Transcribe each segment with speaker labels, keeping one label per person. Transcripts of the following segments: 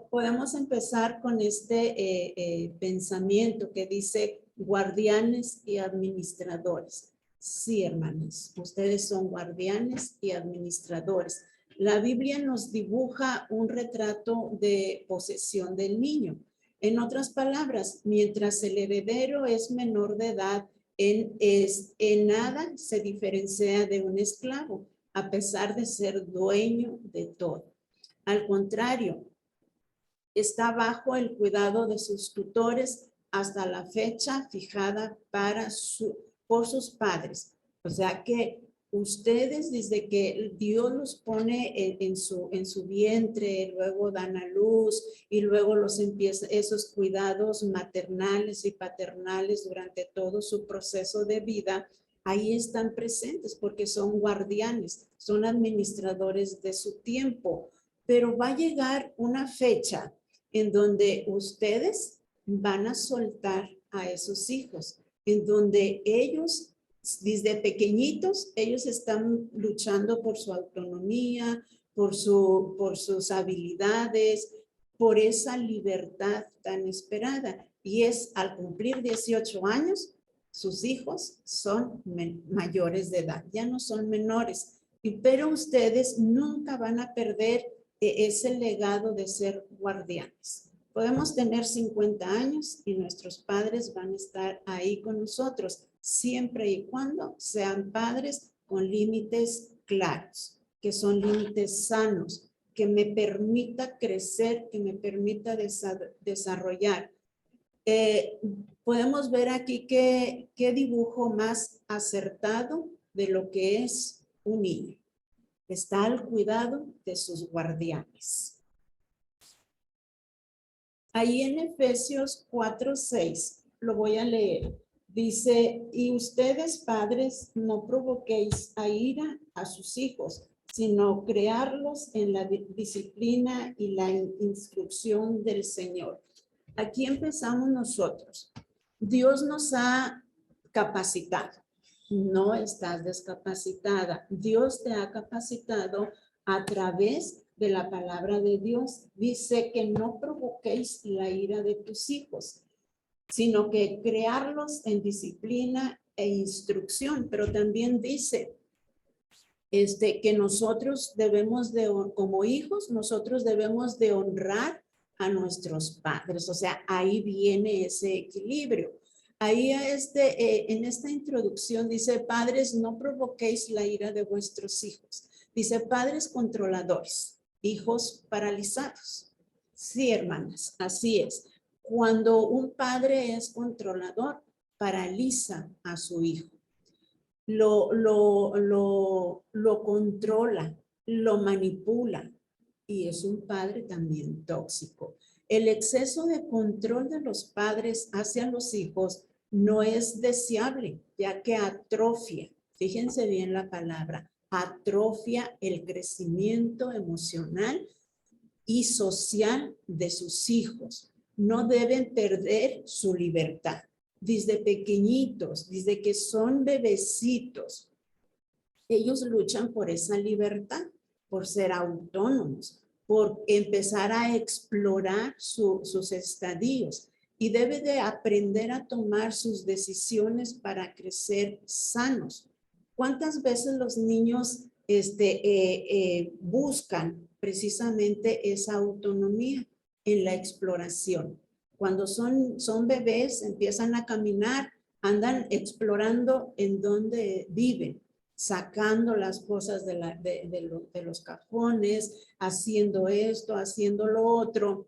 Speaker 1: podemos empezar con este pensamiento que dice guardianes y administradores. Sí, hermanos, ustedes son guardianes y administradores. La Biblia nos dibuja un retrato de posesión del niño. En otras palabras, mientras el heredero es menor de edad, en nada se diferencia de un esclavo, a pesar de ser dueño de todo. Al contrario, está bajo el cuidado de sus tutores hasta la fecha fijada por sus padres. O sea que ustedes, desde que Dios los pone en su vientre, luego dan a luz y luego esos cuidados maternales y paternales durante todo su proceso de vida, ahí están presentes porque son guardianes, son administradores de su tiempo. Pero va a llegar una fecha en donde ustedes van a soltar a esos hijos, en donde ellos, desde pequeñitos, ellos están luchando por su autonomía, por sus habilidades, por esa libertad tan esperada. Y es al cumplir 18 años, sus hijos son mayores de edad, ya no son menores. Pero ustedes nunca van a perder ese legado de ser guardianes. Podemos tener 50 años y nuestros padres van a estar ahí con nosotros, siempre y cuando sean padres con límites claros, que son límites sanos, que me permita crecer, que me permita desarrollar. Podemos ver aquí qué dibujo más acertado de lo que es un niño. Está al cuidado de sus guardianes. Ahí en Efesios 4:6, lo voy a leer. Dice, y ustedes padres no provoquéis a ira a sus hijos, sino crearlos en la disciplina y la instrucción del Señor. Aquí empezamos nosotros. Dios nos ha capacitado. No estás descapacitada. Dios te ha capacitado a través de la palabra de Dios. Dice que no provoquéis la ira de tus hijos, sino que crearlos en disciplina e instrucción. Pero también dice que nosotros debemos de, como hijos, nosotros debemos de honrar a nuestros padres. O sea, ahí viene ese equilibrio. Ahí en esta introducción dice, padres, no provoquéis la ira de vuestros hijos. Dice, padres controladores, hijos paralizados. Sí, hermanas, así es. Cuando un padre es controlador, paraliza a su hijo. Lo controla, lo manipula y es un padre también tóxico. El exceso de control de los padres hacia los hijos no es deseable, ya que atrofia, fíjense bien la palabra, atrofia el crecimiento emocional y social de sus hijos. No deben perder su libertad. Desde pequeñitos, desde que son bebecitos, ellos luchan por esa libertad, por ser autónomos, por empezar a explorar sus estadios y debe de aprender a tomar sus decisiones para crecer sanos. ¿Cuántas veces los niños buscan precisamente esa autonomía en la exploración? Cuando son bebés, empiezan a caminar, andan explorando en dónde viven, sacando las cosas de los cajones, haciendo esto, haciendo lo otro,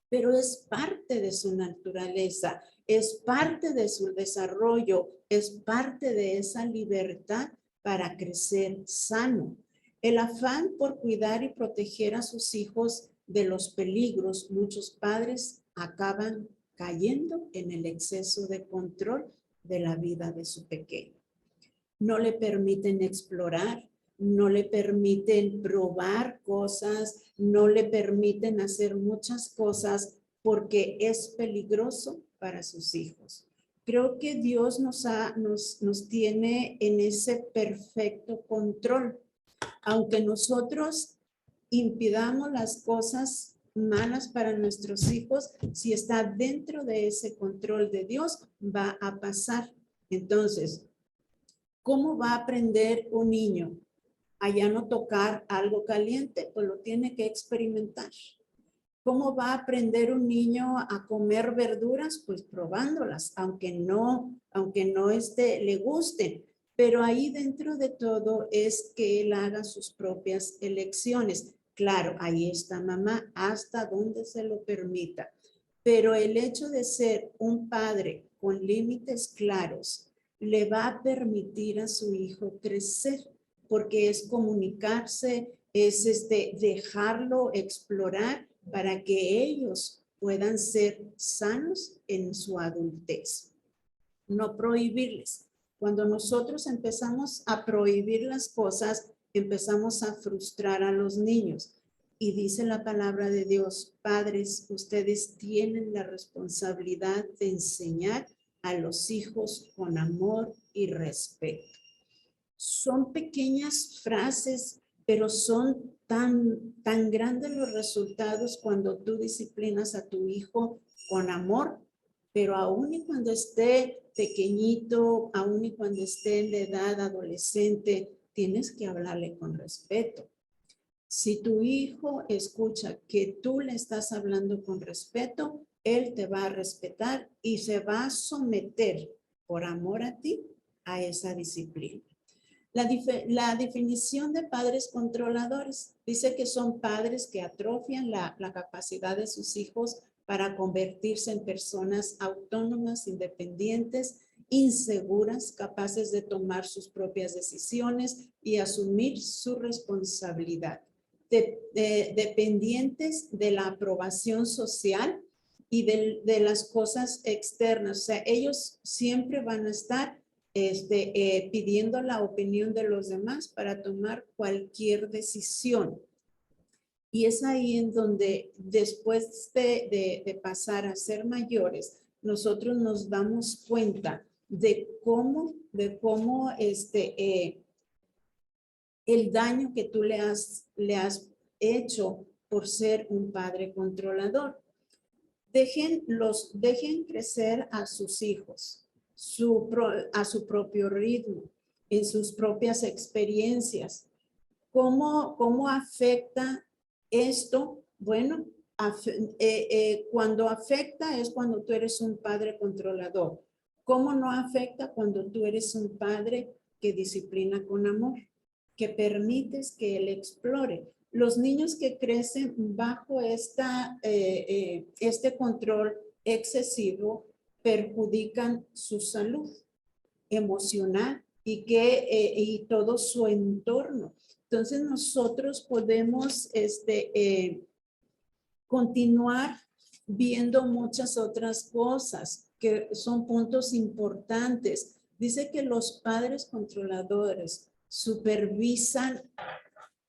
Speaker 1: pero es parte de su naturaleza, es parte de su desarrollo, es parte de esa libertad para crecer sano. El afán por cuidar y proteger a sus hijos de los peligros, muchos padres acaban cayendo en el exceso de control de la vida de su pequeño. No le permiten explorar, no le permiten probar cosas, no le permiten hacer muchas cosas porque es peligroso para sus hijos. Creo que Dios nos tiene en ese perfecto control. Aunque nosotros impidamos las cosas malas para nuestros hijos, si está dentro de ese control de Dios, va a pasar. Entonces, ¿cómo va a aprender un niño a ya no tocar algo caliente? Pues lo tiene que experimentar. ¿Cómo va a aprender un niño a comer verduras? Pues probándolas, aunque no le gusten. Pero ahí dentro de todo es que él haga sus propias elecciones. Claro, ahí está mamá, hasta donde se lo permita. Pero el hecho de ser un padre con límites claros le va a permitir a su hijo crecer, porque es comunicarse, es dejarlo explorar para que ellos puedan ser sanos en su adultez. No prohibirles. Cuando nosotros empezamos a prohibir las cosas, empezamos a frustrar a los niños. Y dice la palabra de Dios, padres, ustedes tienen la responsabilidad de enseñar a los hijos con amor y respeto. Son pequeñas frases, pero son tan grandes los resultados cuando tú disciplinas a tu hijo con amor, pero aún y cuando esté pequeñito, aún y cuando esté en la edad adolescente, tienes que hablarle con respeto. Si tu hijo escucha que tú le estás hablando con respeto, él te va a respetar y se va a someter por amor a ti a esa disciplina. La definición de padres controladores dice que son padres que atrofian la capacidad de sus hijos para convertirse en personas autónomas, independientes, inseguras, capaces de tomar sus propias decisiones y asumir su responsabilidad. Dependientes de la aprobación social y de las cosas externas. O sea, ellos siempre van a estar pidiendo la opinión de los demás para tomar cualquier decisión. Y es ahí en donde después de pasar a ser mayores, nosotros nos damos cuenta de cómo el daño que tú le has hecho por ser un padre controlador. Dejen crecer a sus hijos a su propio ritmo, en sus propias experiencias. ¿Cómo afecta esto? Bueno, cuando afecta es cuando tú eres un padre controlador. ¿Cómo no afecta cuando tú eres un padre que disciplina con amor, que permites que él explore? Los niños que crecen bajo este control excesivo perjudican su salud emocional y todo su entorno. Entonces nosotros podemos continuar viendo muchas otras cosas que son puntos importantes. Dice que los padres controladores supervisan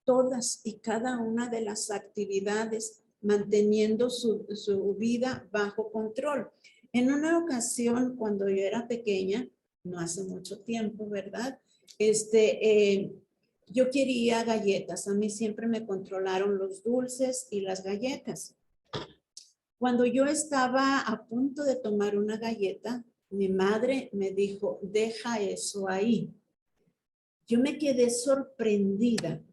Speaker 1: todas y cada una de las actividades, manteniendo su vida bajo control. En una ocasión, cuando yo era pequeña, no hace mucho tiempo, ¿verdad? Yo quería galletas. A mí siempre me controlaron los dulces y las galletas. Cuando yo estaba a punto de tomar una galleta, mi madre me dijo, deja eso ahí. Yo me quedé sorprendida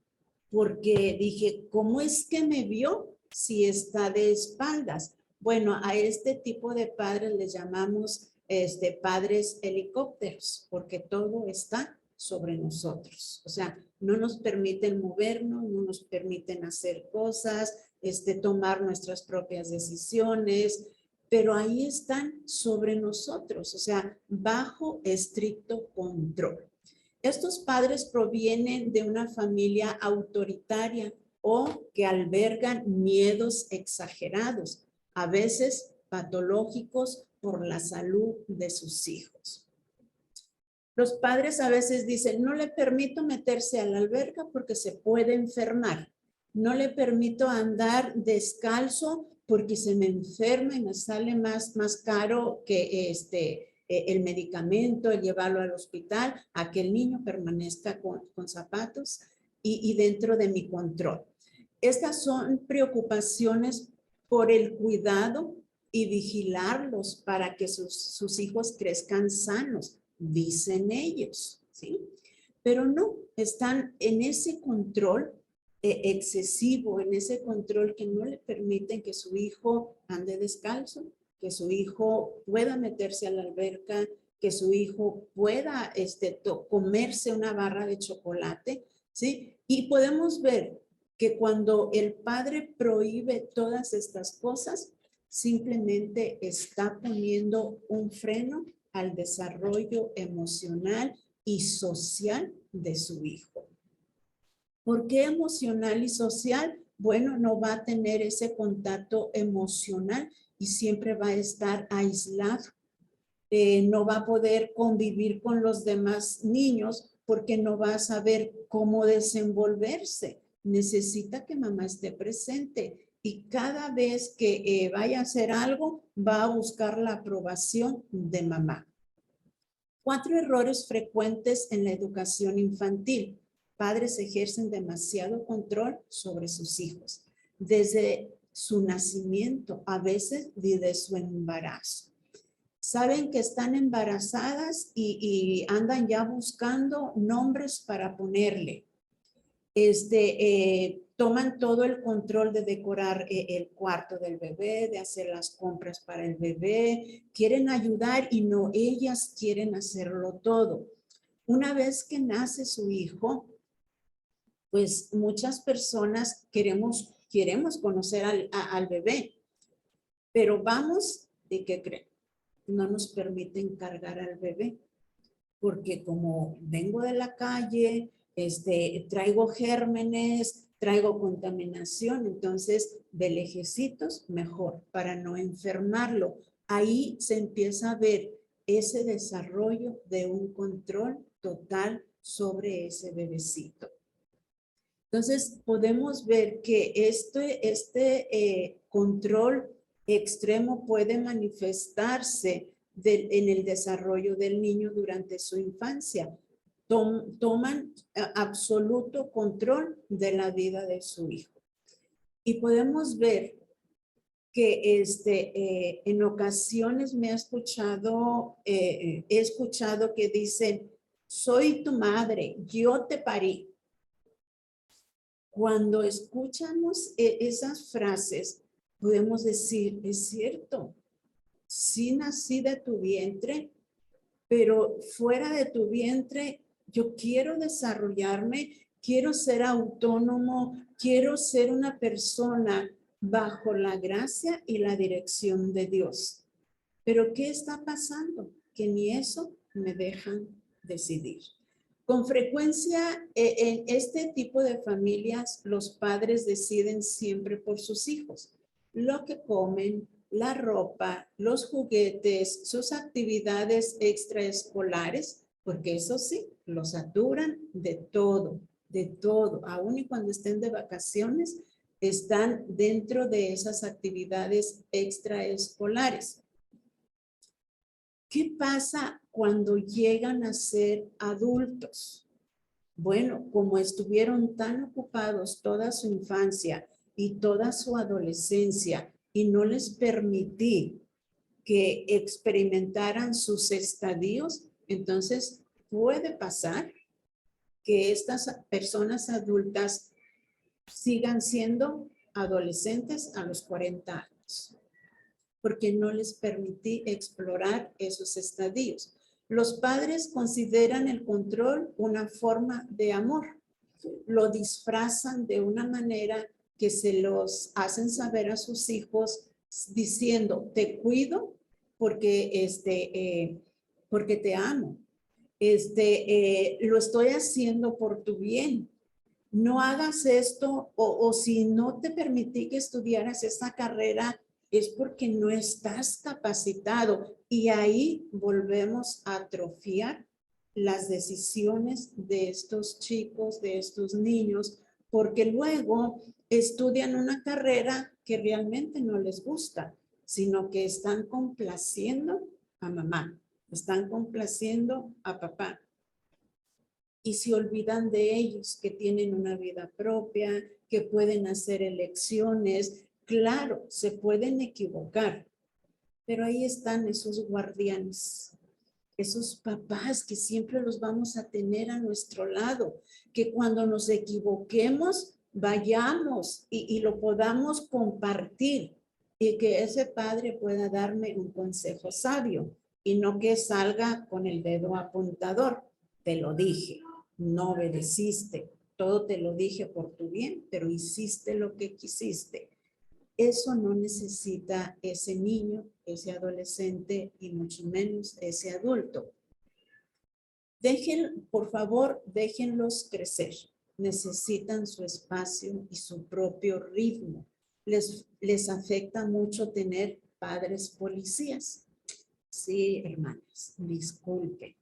Speaker 1: porque dije, ¿cómo es que me vio si está de espaldas? Bueno, a este tipo de padres les llamamos padres helicópteros, porque todo está sobre nosotros. O sea, no nos permiten movernos, no nos permiten hacer cosas, tomar nuestras propias decisiones, pero ahí están sobre nosotros, o sea, bajo estricto control. Estos padres provienen de una familia autoritaria o que albergan miedos exagerados, a veces patológicos por la salud de sus hijos. Los padres a veces dicen, no le permito meterse a la alberca porque se puede enfermar. No le permito andar descalzo porque se me enferma y me sale más caro que el medicamento, el llevarlo al hospital, a que el niño permanezca con zapatos y dentro de mi control. Estas son preocupaciones por el cuidado y vigilarlos para que sus hijos crezcan sanos, dicen ellos, ¿sí? Pero no, están en ese control excesivo, en ese control que no le permiten que su hijo ande descalzo, que su hijo pueda meterse a la alberca, que su hijo pueda comerse una barra de chocolate, ¿sí? Y podemos ver que cuando el padre prohíbe todas estas cosas, simplemente está poniendo un freno al desarrollo emocional y social de su hijo. ¿Por qué emocional y social? Bueno, no va a tener ese contacto emocional y siempre va a estar aislado. No va a poder convivir con los demás niños porque no va a saber cómo desenvolverse. Necesita que mamá esté presente y cada vez que vaya a hacer algo, va a buscar la aprobación de mamá. 4 errores frecuentes en la educación infantil. Padres ejercen demasiado control sobre sus hijos, desde su nacimiento, a veces desde su embarazo. Saben que están embarazadas y andan ya buscando nombres para ponerle. Toman todo el control de decorar el cuarto del bebé, de hacer las compras para el bebé, quieren ayudar y no, ellas quieren hacerlo todo. Una vez que nace su hijo, pues muchas personas queremos conocer al bebé, pero vamos, ¿y qué creen? No nos permiten cargar al bebé, porque como vengo de la calle, traigo gérmenes, traigo contaminación, entonces de lejecitos mejor para no enfermarlo. Ahí se empieza a ver ese desarrollo de un control total sobre ese bebecito. Entonces podemos ver que este control extremo puede manifestarse en el desarrollo del niño durante su infancia. Toman absoluto control de la vida de su hijo. Y podemos ver que en ocasiones he escuchado que dicen, soy tu madre, yo te parí. Cuando escuchamos esas frases, podemos decir, es cierto, sí nací de tu vientre, pero fuera de tu vientre yo quiero desarrollarme, quiero ser autónomo, quiero ser una persona bajo la gracia y la dirección de Dios. Pero ¿qué está pasando? Que ni eso me dejan decidir. Con frecuencia, en este tipo de familias, los padres deciden siempre por sus hijos. Lo que comen, la ropa, los juguetes, sus actividades extraescolares, porque eso sí, los saturan de todo, aún y cuando estén de vacaciones, están dentro de esas actividades extraescolares. ¿Qué pasa cuando llegan a ser adultos? Bueno, como estuvieron tan ocupados toda su infancia y toda su adolescencia y no les permití que experimentaran sus estadios, entonces puede pasar que estas personas adultas sigan siendo adolescentes a los 40 años, porque no les permití explorar esos estadios. Los padres consideran el control una forma de amor. Lo disfrazan de una manera que se los hacen saber a sus hijos diciendo, te cuido porque te amo. Lo estoy haciendo por tu bien. No hagas esto o si no te permití que estudiaras esta carrera es porque no estás capacitado y ahí volvemos a atrofiar las decisiones de estos chicos, de estos niños, porque luego estudian una carrera que realmente no les gusta, sino que están complaciendo a mamá, están complaciendo a papá. y se olvidan de ellos, que tienen una vida propia, que pueden hacer elecciones. Claro, se pueden equivocar, pero ahí están esos guardianes, esos papás que siempre los vamos a tener a nuestro lado, que cuando nos equivoquemos, vayamos y lo podamos compartir y que ese padre pueda darme un consejo sabio y no que salga con el dedo apuntador. Te lo dije, no obedeciste, todo te lo dije por tu bien, pero hiciste lo que quisiste. Eso no necesita ese niño, ese adolescente y mucho menos ese adulto. Por favor, déjenlos crecer. Necesitan su espacio y su propio ritmo. Les afecta mucho tener padres policías. Sí, hermanas, disculpe.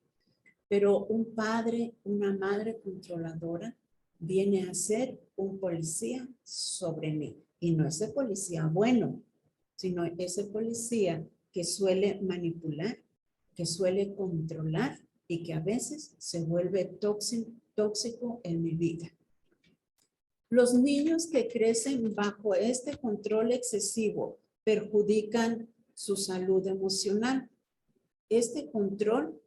Speaker 1: Pero un padre, una madre controladora viene a ser un policía sobre mí. Y no ese policía bueno, sino ese policía que suele manipular, que suele controlar y que a veces se vuelve tóxico en mi vida. Los niños que crecen bajo este control excesivo perjudican su salud emocional. Este control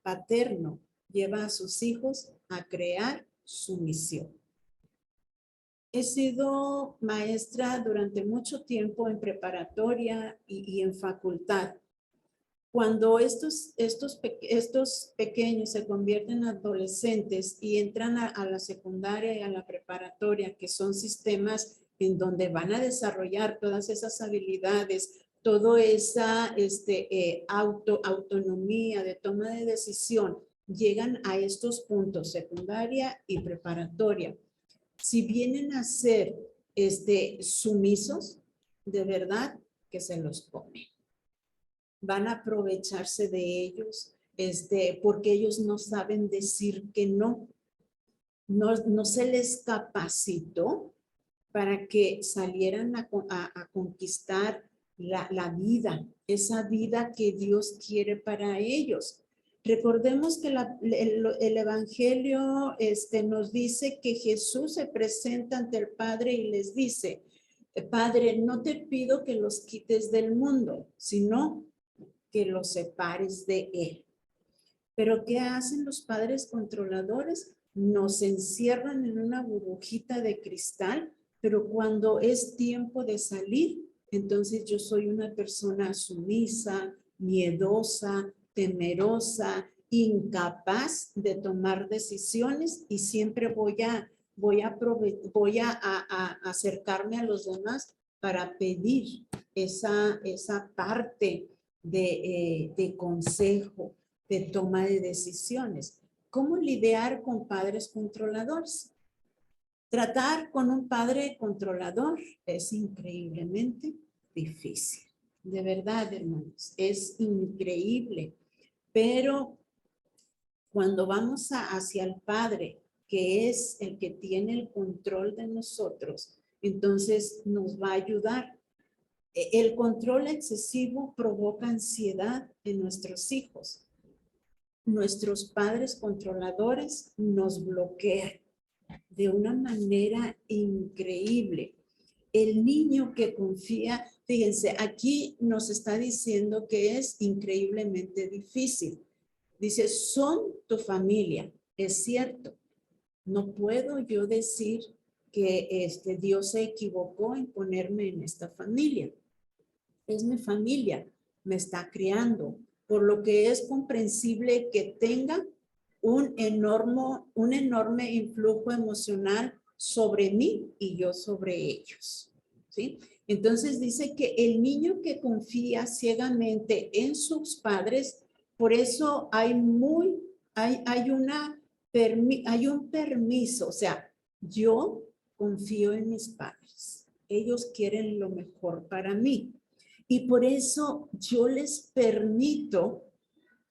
Speaker 1: paterno lleva a sus hijos a crear sumisión. He sido maestra durante mucho tiempo en preparatoria y en facultad. Cuando estos pequeños se convierten en adolescentes y entran a la secundaria y a la preparatoria, que son sistemas en donde van a desarrollar todas esas habilidades, toda esa autonomía de toma de decisión, llegan a estos puntos, secundaria y preparatoria. Si vienen a ser sumisos, de verdad que se los comen. Van a aprovecharse de ellos, porque ellos no saben decir que no. No se les capacitó para que salieran a conquistar la vida, esa vida que Dios quiere para ellos. Recordemos que el Evangelio nos dice que Jesús se presenta ante el Padre y les dice, Padre, no te pido que los quites del mundo, sino que los separes de él. Pero ¿qué hacen los padres controladores? Nos encierran en una burbujita de cristal, pero cuando es tiempo de salir, entonces yo soy una persona sumisa, miedosa, temerosa, incapaz de tomar decisiones y siempre voy a acercarme a los demás para pedir esa parte de consejo, de toma de decisiones. ¿Cómo lidiar con padres controladores? Tratar con un padre controlador es increíblemente difícil. De verdad, hermanos, es increíble. Pero cuando vamos hacia el Padre, que es el que tiene el control de nosotros, entonces nos va a ayudar. El control excesivo provoca ansiedad en nuestros hijos. Nuestros padres controladores nos bloquean de una manera increíble. El niño que confía, fíjense, aquí nos está diciendo que es increíblemente difícil. Dice, son tu familia, es cierto. No puedo yo decir que Dios se equivocó en ponerme en esta familia. Es mi familia, me está criando, por lo que es comprensible que tenga un enorme influjo emocional sobre mí y yo sobre ellos, ¿sí? Entonces dice que el niño que confía ciegamente en sus padres, por eso hay un permiso, o sea, yo confío en mis padres, ellos quieren lo mejor para mí. Y por eso yo les permito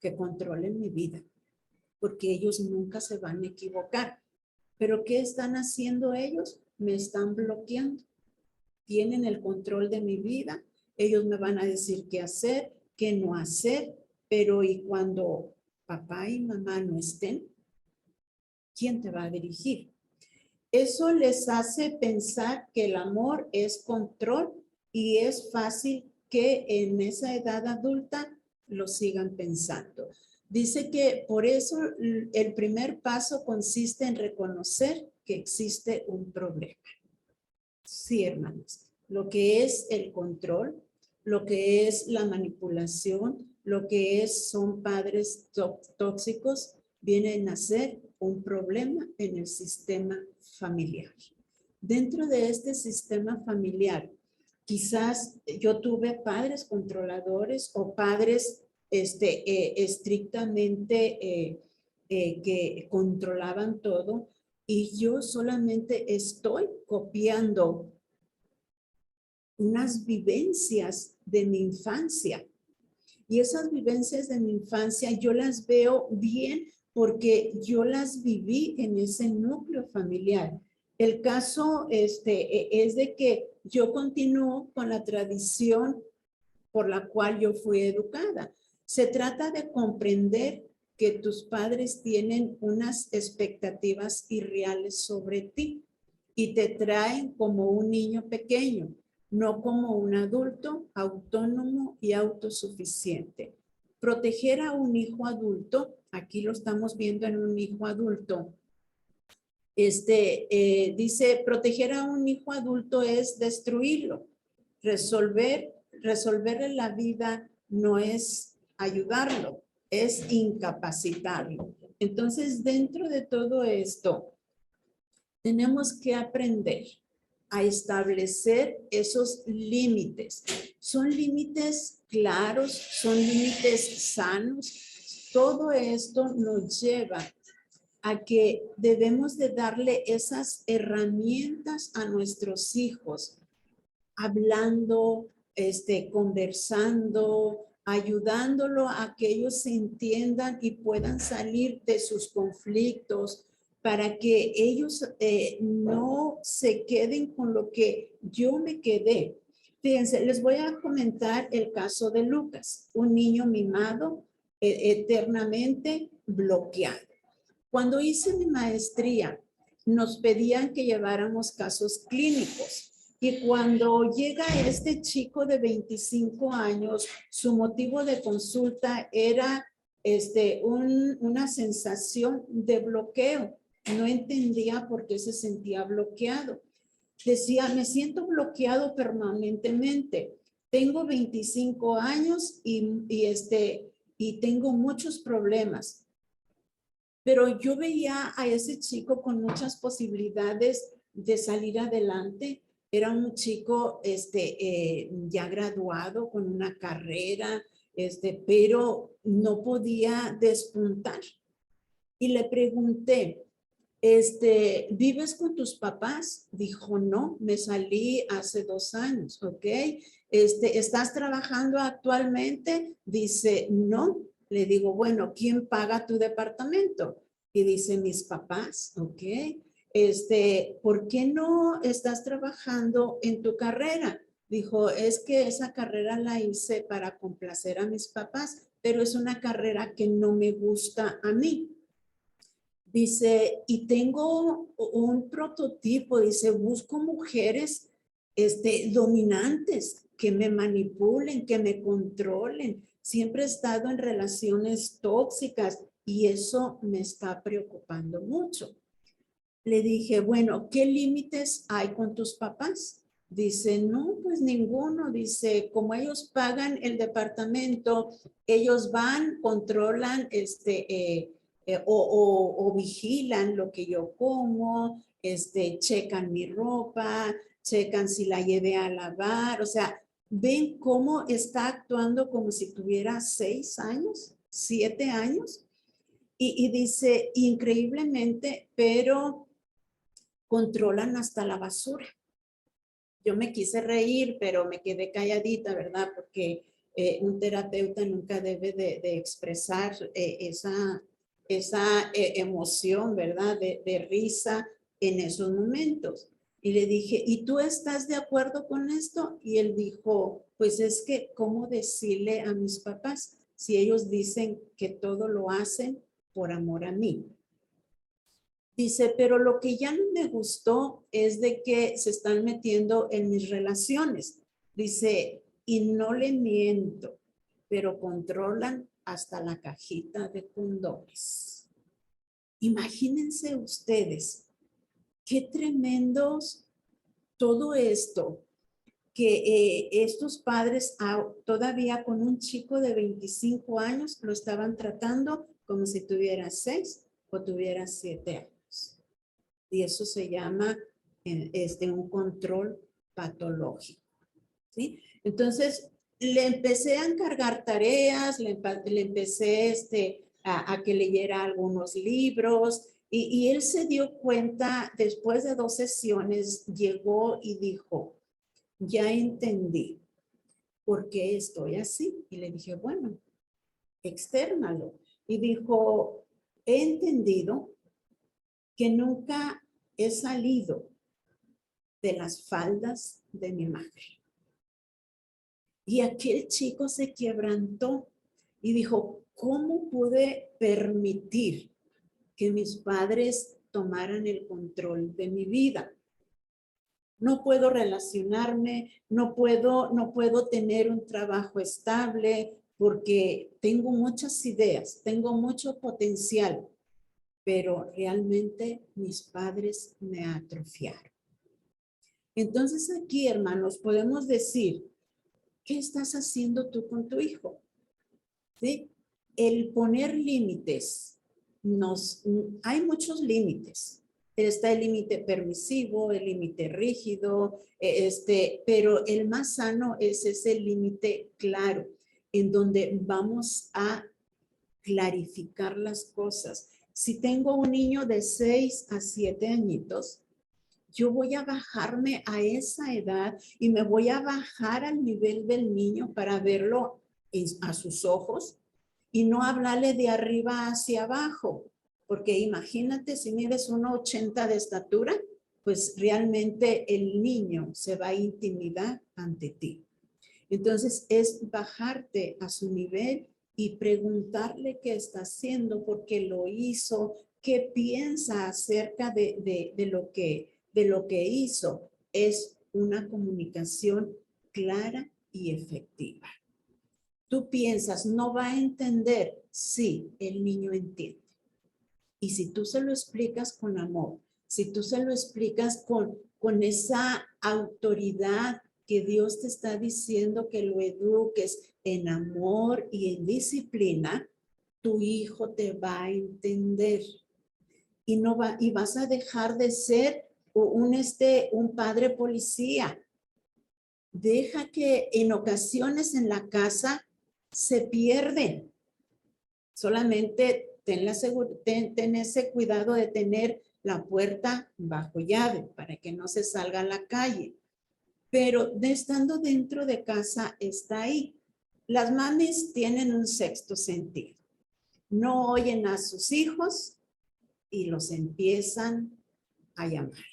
Speaker 1: que controlen mi vida, porque ellos nunca se van a equivocar. Pero ¿qué están haciendo ellos? Me están bloqueando. Tienen el control de mi vida. Ellos me van a decir qué hacer, qué no hacer. Pero ¿y cuando papá y mamá no estén? ¿quién te va a dirigir? Eso les hace pensar que el amor es control y es fácil que en esa edad adulta lo sigan pensando. Dice que por eso el primer paso consiste en reconocer que existe un problema. Sí, hermanos, lo que es el control, lo que es la manipulación, lo que son padres tóxicos, vienen a ser un problema en el sistema familiar. Dentro de este sistema familiar, quizás yo tuve padres controladores o padres estrictamente que controlaban todo, y yo solamente estoy copiando unas vivencias de mi infancia. Y esas vivencias de mi infancia yo las veo bien porque yo las viví en ese núcleo familiar. El caso es de que yo continúo con la tradición por la cual yo fui educada. Se trata de comprender que tus padres tienen unas expectativas irreales sobre ti y te traen como un niño pequeño, no como un adulto autónomo y autosuficiente. Proteger a un hijo adulto, aquí lo estamos viendo en un hijo adulto, dice, proteger a un hijo adulto es destruirlo. Resolverle la vida no es ayudarlo, es incapacitarlo. Entonces, dentro de todo esto, tenemos que aprender a establecer esos límites. Son límites claros, son límites sanos. Todo esto nos lleva a que debemos de darle esas herramientas a nuestros hijos, hablando, conversando, ayudándolo a que ellos se entiendan y puedan salir de sus conflictos, para que ellos no se queden con lo que yo me quedé. Fíjense, les voy a comentar el caso de Lucas, un niño mimado, eternamente bloqueado. Cuando hice mi maestría, nos pedían que lleváramos casos clínicos. Y cuando llega este chico de 25 años, su motivo de consulta era una sensación de bloqueo. No entendía por qué se sentía bloqueado. Decía, me siento bloqueado permanentemente. Tengo 25 años y tengo muchos problemas. Pero yo veía a ese chico con muchas posibilidades de salir adelante. Era un chico ya graduado con una carrera, pero no podía despuntar. Y le pregunté, ¿vives con tus papás? Dijo, no, me salí hace 2 años, ¿ok? ¿Estás trabajando actualmente? Dice, no. Le digo, bueno, ¿quién paga tu departamento? Y dice, mis papás, ¿ok? ¿Por qué no estás trabajando en tu carrera? Dijo, es que esa carrera la hice para complacer a mis papás, pero es una carrera que no me gusta a mí. Dice, y tengo un prototipo, dice, busco mujeres dominantes que me manipulen, que me controlen. Siempre he estado en relaciones tóxicas y eso me está preocupando mucho. Le dije, bueno, ¿qué límites hay con tus papás? Dice, no, pues ninguno. Dice, como ellos pagan el departamento, ellos van, controlan, o vigilan lo que yo como, checan mi ropa, checan si la llevé a lavar, o sea, ven cómo está actuando como si tuviera 6 años, 7 años. Y dice, increíblemente, pero controlan hasta la basura. Yo me quise reír, pero me quedé calladita, ¿verdad? Porque un terapeuta nunca debe de expresar esa emoción, ¿verdad? De risa en esos momentos. Y le dije, ¿y tú estás de acuerdo con esto? Y él dijo, pues es que, ¿cómo decirle a mis papás si ellos dicen que todo lo hacen por amor a mí? Dice, pero lo que ya no me gustó es de que se están metiendo en mis relaciones. Dice, y no le miento, pero controlan hasta la cajita de condones. Imagínense ustedes, qué tremendos todo esto, que estos padres todavía con un chico de 25 años lo estaban tratando como si tuviera 6 o tuviera 7 años. Y eso se llama un control patológico, ¿sí? Entonces, le empecé a encargar tareas, le empecé a que leyera algunos libros y él se dio cuenta, después de 2 sesiones, llegó y dijo, ya entendí por qué estoy así. Y le dije, bueno, externalo. Y dijo, he entendido que nunca he salido de las faldas de mi madre. Y aquel chico se quebrantó y dijo, ¿cómo pude permitir que mis padres tomaran el control de mi vida? No puedo relacionarme, no puedo tener un trabajo estable porque tengo muchas ideas, tengo mucho potencial, pero realmente mis padres me atrofiaron. Entonces aquí, hermanos, podemos decir, ¿qué estás haciendo tú con tu hijo? ¿Sí? El poner límites, hay muchos límites. Está el límite permisivo, el límite rígido, pero el más sano es ese límite claro, en donde vamos a clarificar las cosas. Si tengo un niño de 6 a 7 añitos, yo voy a bajarme a esa edad y me voy a bajar al nivel del niño para verlo a sus ojos y no hablarle de arriba hacia abajo. Porque imagínate si mides 1,80 de estatura, pues realmente el niño se va a intimidar ante ti. Entonces es bajarte a su nivel y preguntarle qué está haciendo, por qué lo hizo, qué piensa acerca de lo que hizo. Es una comunicación clara y efectiva. Tú piensas, no va a entender. Sí, el niño entiende. Y si tú se lo explicas con amor, si tú se lo explicas con esa autoridad que Dios te está diciendo que lo eduques en amor y en disciplina, tu hijo te va a entender y vas a dejar de ser un padre policía. Deja que en ocasiones en la casa se pierden. Solamente ten ese cuidado de tener la puerta bajo llave para que no se salga a la calle. Pero estando dentro de casa está ahí. Las mamis tienen un sexto sentido. No oyen a sus hijos y los empiezan a llamar.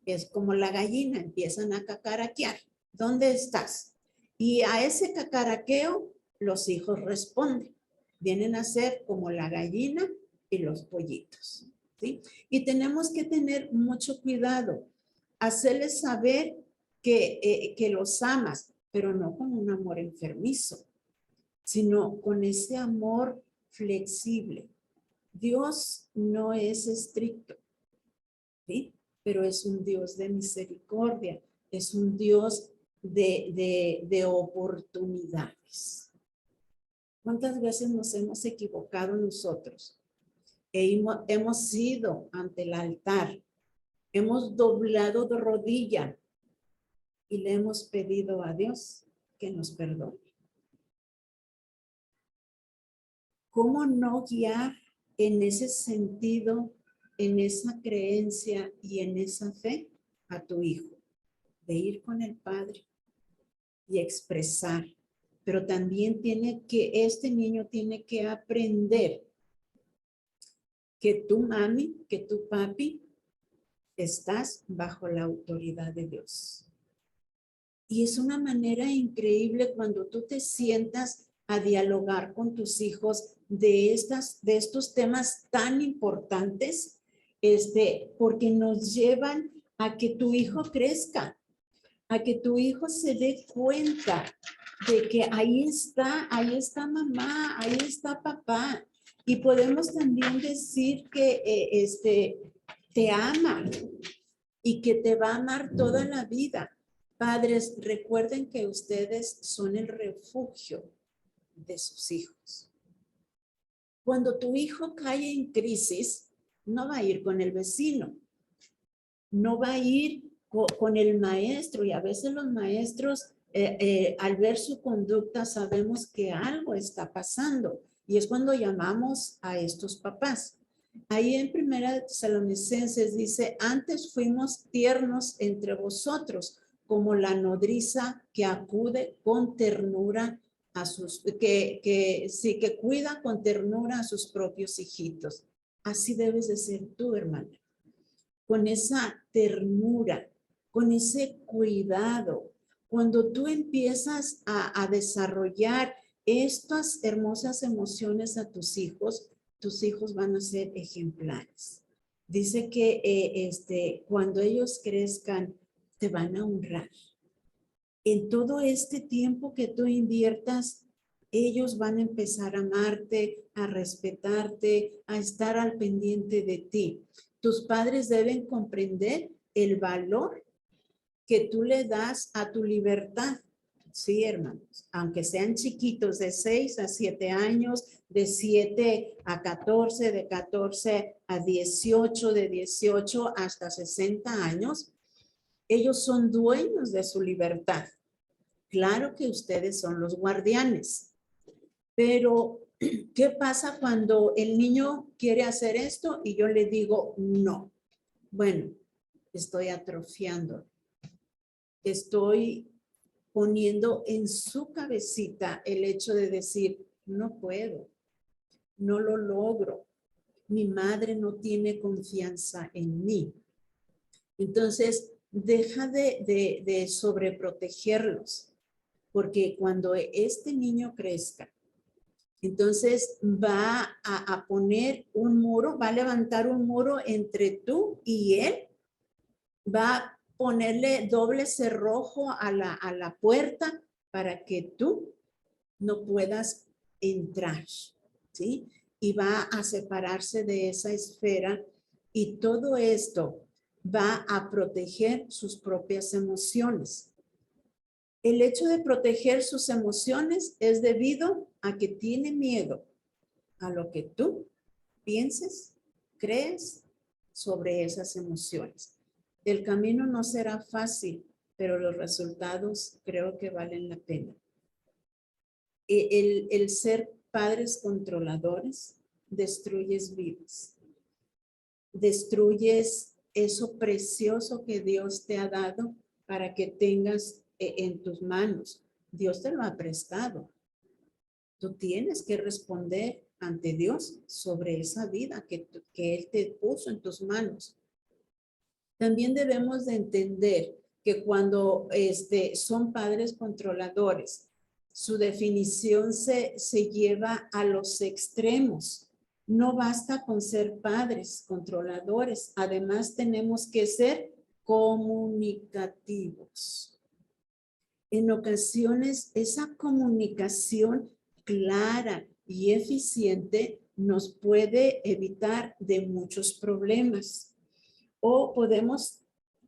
Speaker 1: Es como la gallina, empiezan a cacaraquear. ¿Dónde estás? Y a ese cacaraqueo los hijos responden. Vienen a ser como la gallina y los pollitos, ¿sí? Y tenemos que tener mucho cuidado, hacerles saber que los amas, pero no con un amor enfermizo, sino con ese amor flexible. Dios no es estricto, ¿sí? Pero es un Dios de misericordia, es un Dios de oportunidades. ¿Cuántas veces nos hemos equivocado nosotros? Hemos ido ante el altar, hemos doblado de rodilla y le hemos pedido a Dios que nos perdone. ¿Cómo no guiar en ese sentido, en esa creencia y en esa fe a tu hijo? De ir con el Padre y expresar. Pero también este niño tiene que aprender que tu mami, que tu papi, estás bajo la autoridad de Dios. Y es una manera increíble cuando tú te sientas a dialogar con tus hijos de estos temas tan importantes. porque nos llevan a que tu hijo crezca, a que tu hijo se dé cuenta de que ahí está mamá, ahí está papá. Y podemos también decir que te ama y que te va a amar toda la vida. Padres, recuerden que ustedes son el refugio de sus hijos. Cuando tu hijo cae en crisis, no va a ir con el vecino, no va a ir con el maestro, y a veces los maestros al ver su conducta sabemos que algo está pasando, y es cuando llamamos a estos papás. Ahí en Primera Tesalonicenses dice, antes fuimos tiernos entre vosotros, como la nodriza que acude con ternura a sus, que cuida con ternura a sus propios hijitos. Así debes de ser tú, hermana, con esa ternura, con ese cuidado. Cuando tú empiezas a desarrollar estas hermosas emociones a tus hijos van a ser ejemplares. Dice que cuando ellos crezcan, te van a honrar. En todo este tiempo que tú inviertas, ellos van a empezar a amarte, a respetarte, a estar al pendiente de ti. Tus padres deben comprender el valor que tú le das a tu libertad. Sí, hermanos, aunque sean chiquitos de 6 a 7 años, de 7 a 14, de 14 a 18, de 18 hasta 60 años, ellos son dueños de su libertad. Claro que ustedes son los guardianes, pero ¿qué pasa cuando el niño quiere hacer esto y yo le digo no? Bueno, estoy atrofiando, estoy poniendo en su cabecita el hecho de decir, no puedo, no lo logro, mi madre no tiene confianza en mí. Entonces, deja de sobreprotegerlos, porque cuando este niño crezca, entonces va a poner un muro, va a levantar un muro entre tú y él, va a ponerle doble cerrojo a la puerta para que tú no puedas entrar, ¿sí? Y va a separarse de esa esfera, y todo esto va a proteger sus propias emociones. El hecho de proteger sus emociones es debido a que tiene miedo a lo que tú pienses, crees sobre esas emociones. El camino no será fácil, pero los resultados creo que valen la pena. El ser padres controladores, destruyes vidas, destruyes eso precioso que Dios te ha dado para que tengas en tus manos. Dios te lo ha prestado. Tú tienes que responder ante Dios sobre esa vida que Él te puso en tus manos. También debemos de entender que cuando son padres controladores, su definición se lleva a los extremos. No basta con ser padres controladores, además tenemos que ser comunicativos. En ocasiones, esa comunicación clara y eficiente nos puede evitar de muchos problemas. O podemos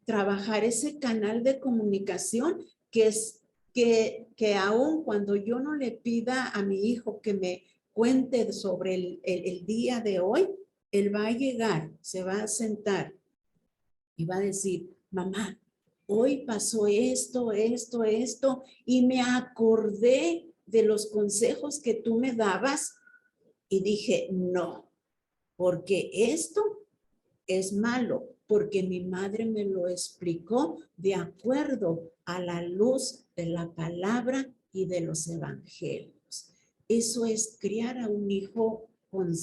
Speaker 1: trabajar ese canal de comunicación que es que aun cuando yo no le pida a mi hijo que me cuente sobre el día de hoy, él va a llegar, se va a sentar y va a decir, mamá, hoy pasó esto, y me acordé de los consejos que tú me dabas y dije, no, porque esto es malo, porque mi madre me lo explicó de acuerdo a la luz de la palabra y de los evangelios. Eso es criar a un hijo con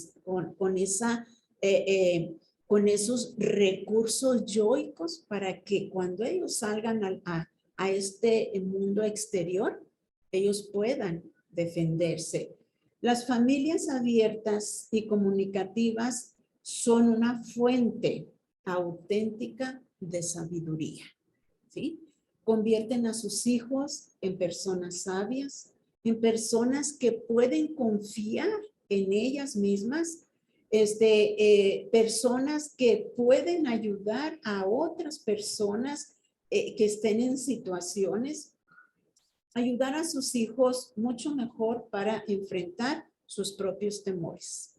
Speaker 1: esos recursos yoicos para que cuando ellos salgan a este mundo exterior, ellos puedan defenderse. Las familias abiertas y comunicativas son una fuente auténtica de sabiduría, ¿sí? Convierten a sus hijos en personas sabias, en personas que pueden confiar en ellas mismas, personas que pueden ayudar a otras personas que estén en situaciones, ayudar a sus hijos mucho mejor para enfrentar sus propios temores.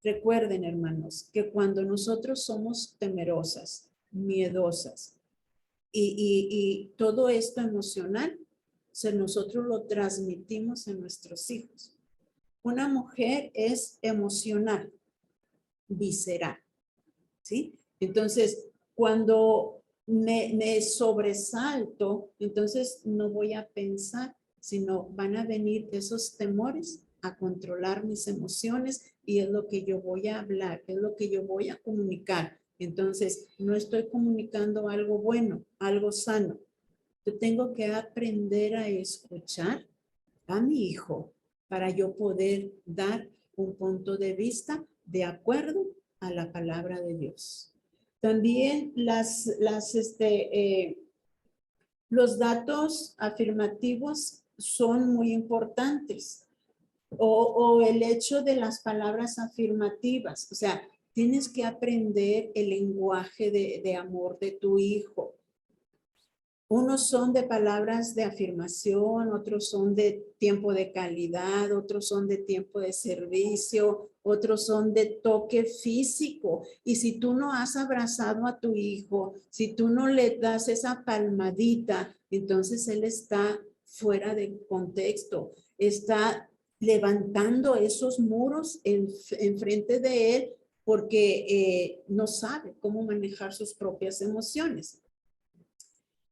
Speaker 1: Recuerden, hermanos, que cuando nosotros somos temerosas, miedosas y todo esto emocional, nosotros lo transmitimos a nuestros hijos. Una mujer es emocional, visceral, ¿sí? Entonces, cuando me sobresalto, entonces no voy a pensar, sino van a venir esos temores a controlar mis emociones y es lo que yo voy a hablar, es lo que yo voy a comunicar. Entonces, no estoy comunicando algo bueno, algo sano. Yo tengo que aprender a escuchar a mi hijo para yo poder dar un punto de vista de acuerdo a la palabra de Dios. También los datos afirmativos son muy importantes. O el hecho de las palabras afirmativas. O sea, tienes que aprender el lenguaje de amor de tu hijo. Unos son de palabras de afirmación, otros son de tiempo de calidad, otros son de tiempo de servicio, otros son de toque físico. Y si tú no has abrazado a tu hijo, si tú no le das esa palmadita, entonces él está fuera de contexto, está levantando esos muros en frente de él porque no sabe cómo manejar sus propias emociones.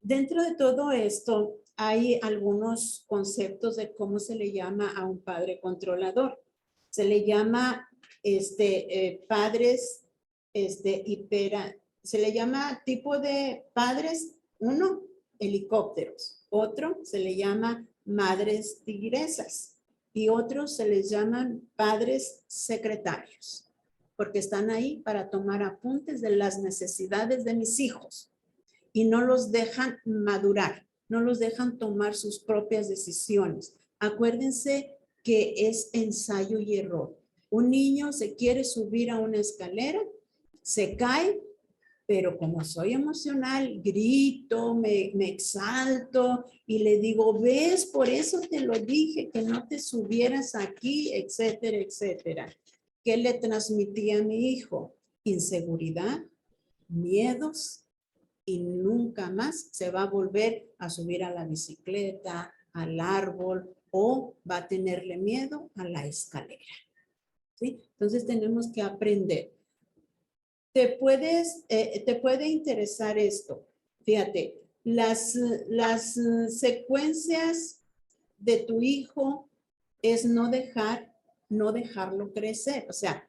Speaker 1: Dentro de todo esto, hay algunos conceptos de cómo se le llama a un padre controlador. Se le llama padres, se le llama tipo de padres, uno, helicópteros, otro se le llama madres tigresas y otros se les llaman padres secretarios, porque están ahí para tomar apuntes de las necesidades de mis hijos y no los dejan madurar, no los dejan tomar sus propias decisiones. Acuérdense que es ensayo y error. Un niño se quiere subir a una escalera, se cae, pero como soy emocional, grito, me exalto y le digo, ves, por eso te lo dije, que no te subieras aquí, etcétera, etcétera. ¿Qué le transmití a mi hijo? Inseguridad, miedos, y nunca más se va a volver a subir a la bicicleta, al árbol o va a tenerle miedo a la escalera. ¿Sí? Entonces tenemos que aprender. Te puede interesar esto. Fíjate, las secuencias de tu hijo es no dejarlo crecer. O sea,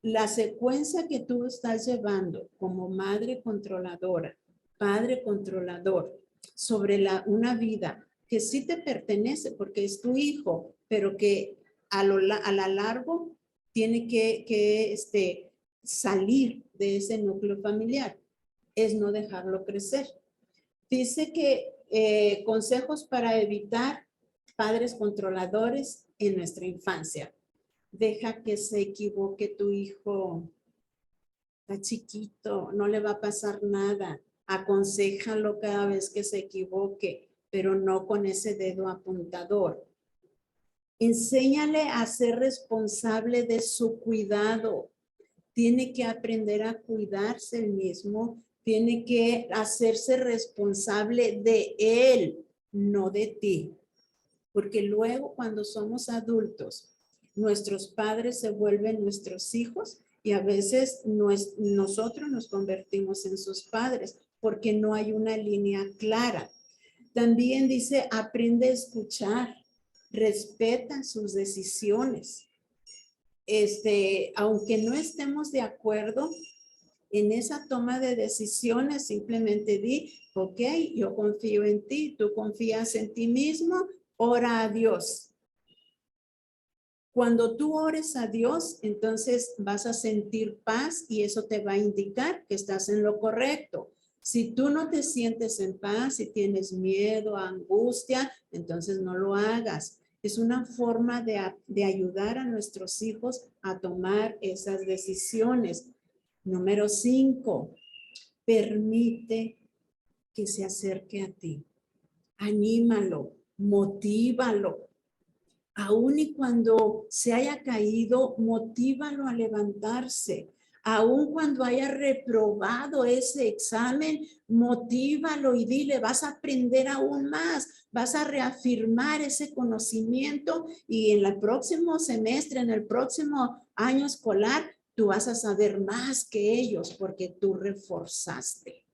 Speaker 1: la secuencia que tú estás llevando como madre controladora, padre controlador, sobre una vida que sí te pertenece porque es tu hijo, pero que a la largo tiene que salir de ese núcleo familiar, es no dejarlo crecer. Dice que consejos para evitar padres controladores en nuestra infancia. Deja que se equivoque tu hijo. Está chiquito, no le va a pasar nada. Aconséjalo cada vez que se equivoque, pero no con ese dedo apuntador. Enséñale a ser responsable de su cuidado. Tiene que aprender a cuidarse él mismo. Tiene que hacerse responsable de él, no de ti. Porque luego cuando somos adultos, nuestros padres se vuelven nuestros hijos y a veces nosotros nos convertimos en sus padres porque no hay una línea clara. También dice, aprende a escuchar, respeta sus decisiones. Aunque no estemos de acuerdo en esa toma de decisiones, simplemente di, ok, yo confío en ti, tú confías en ti mismo, ora a Dios. Cuando tú ores a Dios, entonces vas a sentir paz y eso te va a indicar que estás en lo correcto. Si tú no te sientes en paz, si tienes miedo, angustia, entonces no lo hagas. Es una forma de ayudar a nuestros hijos a tomar esas decisiones. Número 5, permite que se acerque a ti. Anímalo, motívalo. Aún y cuando se haya caído, motívalo a levantarse. Aún cuando haya reprobado ese examen, motívalo y dile, vas a aprender aún más, vas a reafirmar ese conocimiento y en el próximo semestre, en el próximo año escolar, tú vas a saber más que ellos porque tú reforzaste,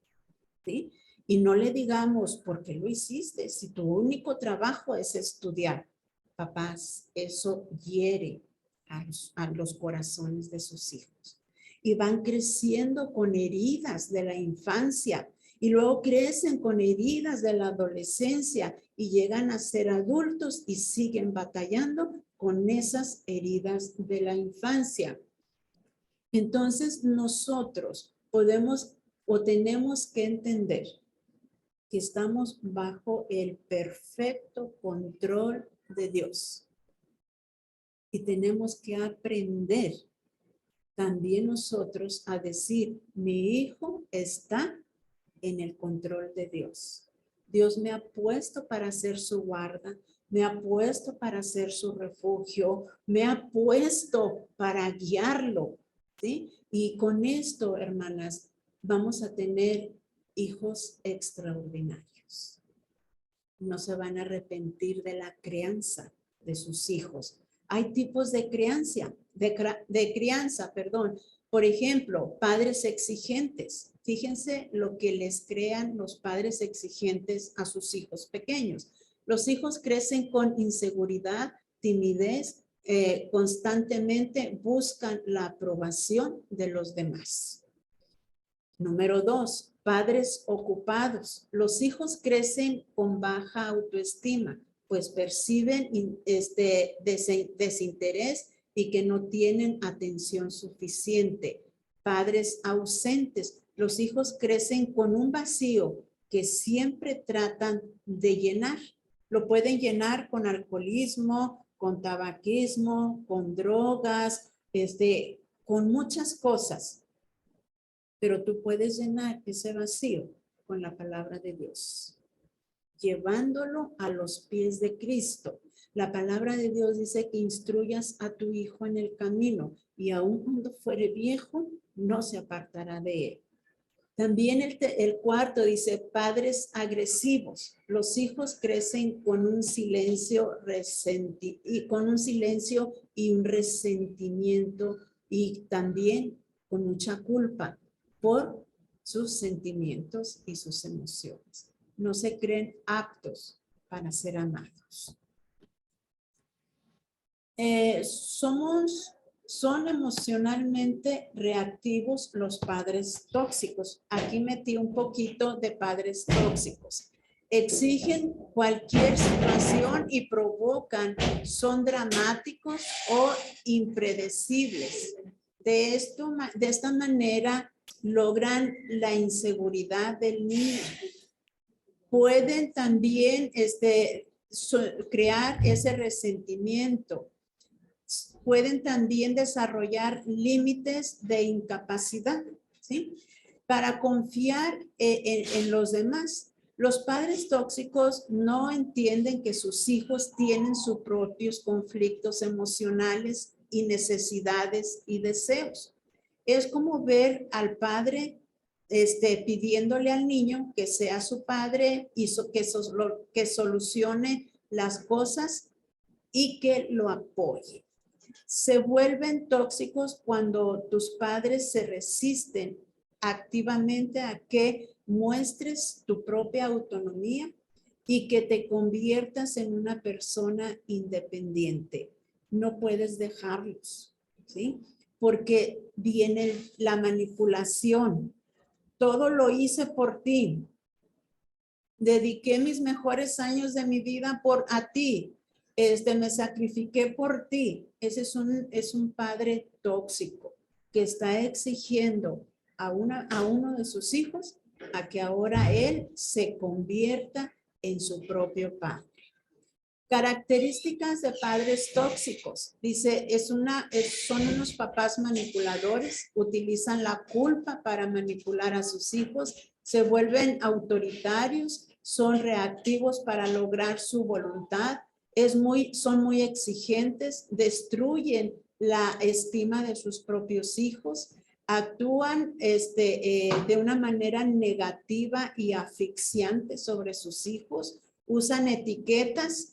Speaker 1: ¿sí? Y no le digamos, ¿por qué lo hiciste? Si tu único trabajo es estudiar. Papás, eso hiere a los corazones de sus hijos. Y van creciendo con heridas de la infancia y luego crecen con heridas de la adolescencia y llegan a ser adultos y siguen batallando con esas heridas de la infancia. Entonces nosotros podemos o tenemos que entender que estamos bajo el perfecto control de Dios. Y tenemos que aprender también nosotros a decir, mi hijo está en el control de Dios. Dios me ha puesto para ser su guarda, me ha puesto para ser su refugio, me ha puesto para guiarlo, ¿sí? Y con esto, hermanas, vamos a tener hijos extraordinarios. No se van a arrepentir de la crianza de sus hijos. Hay tipos de crianza, Por ejemplo, padres exigentes. Fíjense lo que les crean los padres exigentes a sus hijos pequeños. Los hijos crecen con inseguridad, timidez, constantemente buscan la aprobación de los demás. Número 2, padres ocupados. Los hijos crecen con baja autoestima, pues perciben desinterés y que no tienen atención suficiente. Padres ausentes. Los hijos crecen con un vacío que siempre tratan de llenar. Lo pueden llenar con alcoholismo, con tabaquismo, con drogas, con muchas cosas. Pero tú puedes llenar ese vacío con la palabra de Dios, llevándolo a los pies de Cristo. La palabra de Dios dice que instruyas a tu hijo en el camino y aun cuando fuere viejo, no se apartará de él. También el cuarto dice, padres agresivos. Los hijos crecen con un silencio y un resentimiento y también con mucha culpa por sus sentimientos y sus emociones. No se creen aptos para ser amados. Son emocionalmente reactivos los padres tóxicos. Aquí metí un poquito de padres tóxicos. Exigen cualquier situación y provocan, son dramáticos o impredecibles. De esta manera logran la inseguridad del niño. Pueden también crear ese resentimiento. Pueden también desarrollar límites de incapacidad, ¿sí? Para confiar en los demás. Los padres tóxicos no entienden que sus hijos tienen sus propios conflictos emocionales y necesidades y deseos. Es como ver al padre pidiéndole al niño que sea su padre y que solucione las cosas y que lo apoye. Se vuelven tóxicos cuando tus padres se resisten activamente a que muestres tu propia autonomía y que te conviertas en una persona independiente. No puedes dejarlos, ¿sí? Porque viene la manipulación. Todo lo hice por ti. Dediqué mis mejores años de mi vida a ti. Me sacrifiqué por ti. Ese es un padre tóxico que está exigiendo a uno de sus hijos a que ahora él se convierta en su propio padre. Características de padres tóxicos. Dice, son unos papás manipuladores, utilizan la culpa para manipular a sus hijos, se vuelven autoritarios, son reactivos para lograr su voluntad, son muy exigentes, destruyen la estima de sus propios hijos, actúan de una manera negativa y asfixiante sobre sus hijos, usan etiquetas.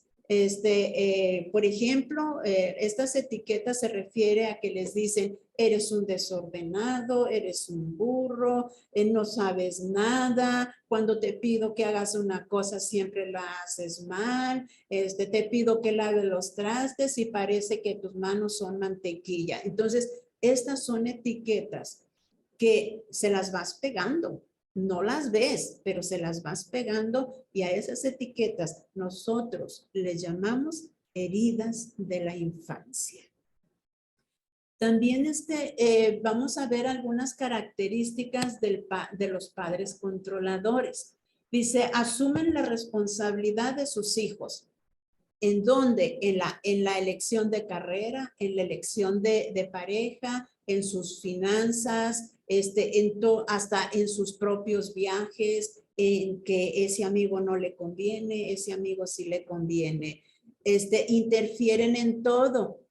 Speaker 1: Por ejemplo, estas etiquetas se refiere a que les dicen, eres un desordenado, eres un burro, no sabes nada, cuando te pido que hagas una cosa siempre la haces mal, te pido que laves los trastes y parece que tus manos son mantequilla. Entonces, estas son etiquetas que se las vas pegando. No las ves, pero se las vas pegando y a esas etiquetas nosotros les llamamos heridas de la infancia. También vamos a ver algunas características de los padres controladores. Dice, asumen la responsabilidad de sus hijos. ¿En dónde? En la elección de carrera, en la elección de pareja, en sus finanzas, hasta en sus propios viajes, en que ese amigo no le conviene, ese amigo sí le conviene. Interfieren en todo,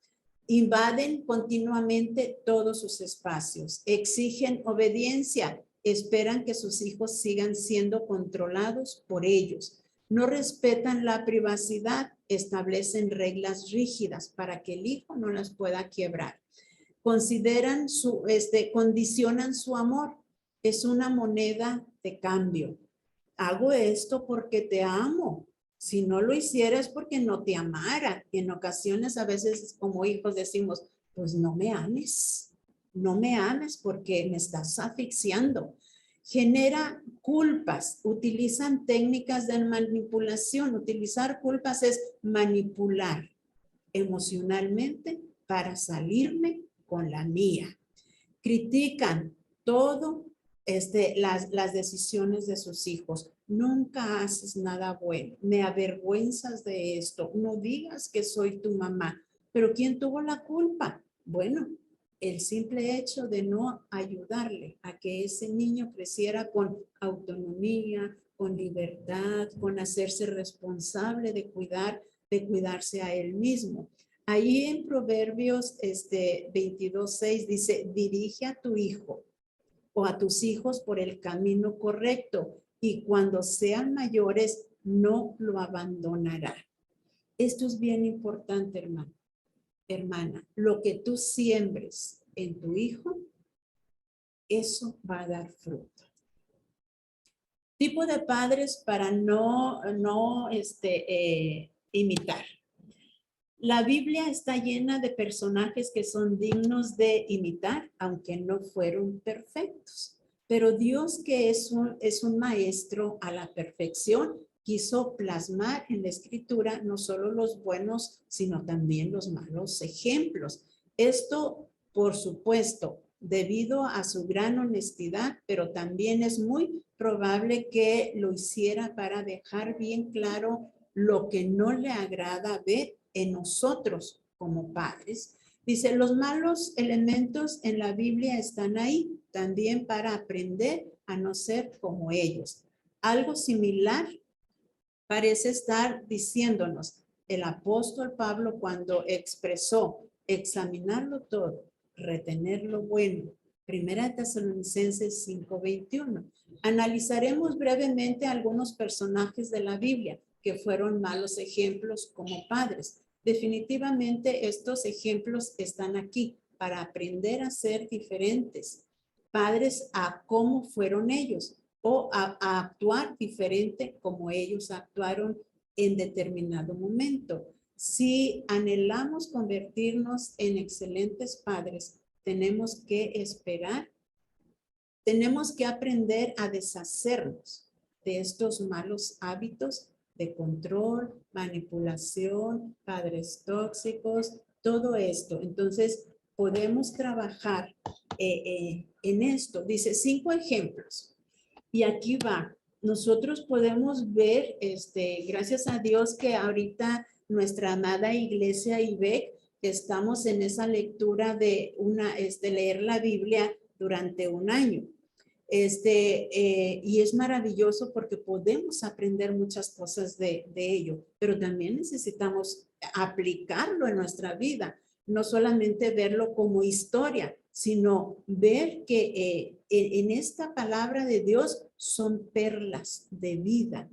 Speaker 1: invaden continuamente todos sus espacios, exigen obediencia, esperan que sus hijos sigan siendo controlados por ellos. No respetan la privacidad, establecen reglas rígidas para que el hijo no las pueda quebrar. Consideran condicionan su amor. Es una moneda de cambio. Hago esto porque te amo. Si no lo hiciera es porque no te amara. Y en ocasiones a veces como hijos decimos, pues no me ames. No me ames porque me estás asfixiando. Genera culpas, utilizan técnicas de manipulación. Utilizar culpas es manipular emocionalmente para salirme con la mía. Critican todo las decisiones de sus hijos. Nunca haces nada bueno. Me avergüenzas de esto. No digas que soy tu mamá. ¿Pero quién tuvo la culpa? Bueno, el simple hecho de no ayudarle a que ese niño creciera con autonomía, con libertad, con hacerse responsable de cuidarse a él mismo. Ahí en Proverbios 22:6 dice, dirige a tu hijo o a tus hijos por el camino correcto y cuando sean mayores no lo abandonará. Esto es bien importante, hermano. Hermana, lo que tú siembres en tu hijo, eso va a dar fruto. Tipo de padres para no imitar. La Biblia está llena de personajes que son dignos de imitar, aunque no fueron perfectos. Pero Dios, que es un maestro a la perfección, quiso plasmar en la escritura no solo los buenos, sino también los malos ejemplos. Esto, por supuesto, debido a su gran honestidad, pero también es muy probable que lo hiciera para dejar bien claro lo que no le agrada ver en nosotros como padres. Dice, los malos elementos en la Biblia están ahí también para aprender a no ser como ellos. Algo similar parece estar diciéndonos el apóstol Pablo cuando expresó examinarlo todo, retener lo bueno. Primera Tesalonicenses 5:21. Analizaremos brevemente algunos personajes de la Biblia que fueron malos ejemplos como padres. Definitivamente estos ejemplos están aquí para aprender a ser diferentes padres a cómo fueron ellos o a actuar diferente como ellos actuaron en determinado momento. Si anhelamos convertirnos en excelentes padres, tenemos que esperar, tenemos que aprender a deshacernos de estos malos hábitos de control, manipulación, padres tóxicos, todo esto. Entonces, podemos trabajar en esto. Dice 5 ejemplos. Y aquí va. Nosotros podemos ver, gracias a Dios que ahorita nuestra amada iglesia IBEC, estamos en esa lectura de leer la Biblia durante un año. Y es maravilloso porque podemos aprender muchas cosas de ello, pero también necesitamos aplicarlo en nuestra vida, no solamente verlo como historia, sino ver que en esta palabra de Dios son perlas de vida